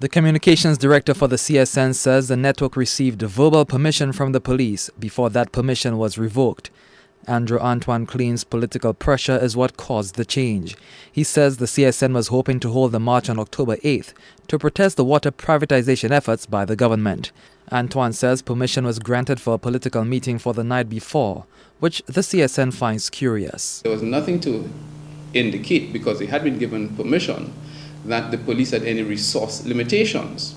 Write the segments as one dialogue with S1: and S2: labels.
S1: The communications director for the CSN says the network received verbal permission from the police before that permission was revoked. Andrew Antoine claims political pressure is what caused the change. He says the CSN was hoping to hold the march on October 8th to protest the water privatization efforts by the government. Antoine says permission was granted for a political meeting for the night before, which the CSN finds curious.
S2: There was nothing to indicate, because they had been given permission, that the police had any resource limitations.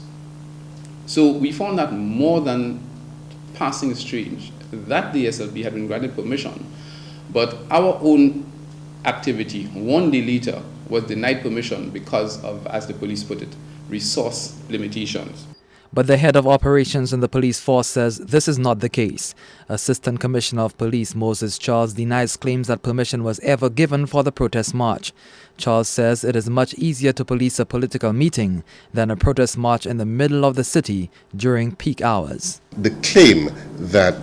S2: So we found that more than passing strange that the SLP had been granted permission, but our own activity 1 day later was denied permission because of, as the police put it, resource limitations.
S1: But the head of operations in the police force says this is not the case. Assistant Commissioner of Police Moses Charles denies claims that permission was ever given for the protest march. Charles says it is much easier to police a political meeting than a protest march in the middle of the city during peak hours.
S3: The claim that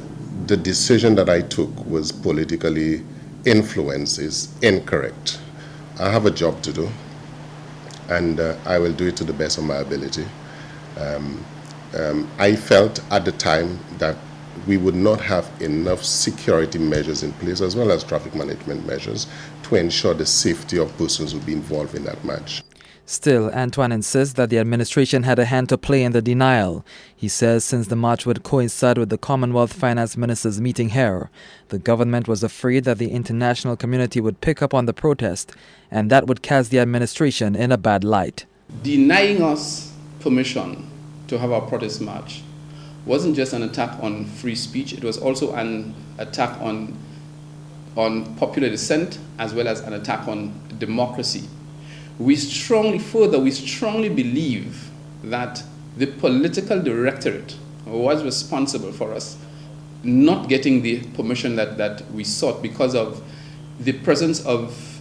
S3: the decision that I took was politically influenced is incorrect. I have a job to do, and I will do it to the best of my ability. I felt at the time that we would not have enough security measures in place, as well as traffic management measures, to ensure the safety of persons who would be involved in that march.
S1: Still, Antoine insists that the administration had a hand to play in the denial. He says since the march would coincide with the Commonwealth Finance Ministers meeting here, the government was afraid that the international community would pick up on the protest, and that would cast the administration in a bad light.
S2: Denying us permission to have our protest march wasn't just an attack on free speech, it was also an attack on popular dissent, as well as an attack on democracy. We strongly believe that the political directorate was responsible for us not getting the permission that we sought because of the presence of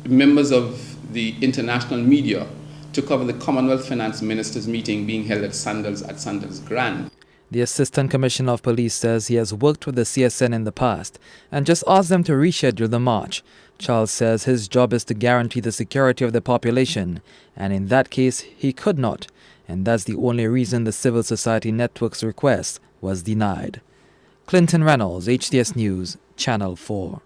S2: members of the international media to cover the Commonwealth Finance Ministers meeting being held at Sandals Grand.
S1: The Assistant Commissioner of Police says he has worked with the CSN in the past and just asked them to reschedule the march. Charles says his job is to guarantee the security of the population, and in that case he could not, and that's the only reason the civil society network's request was denied. Clinton Reynolds, HTS News, Channel 4.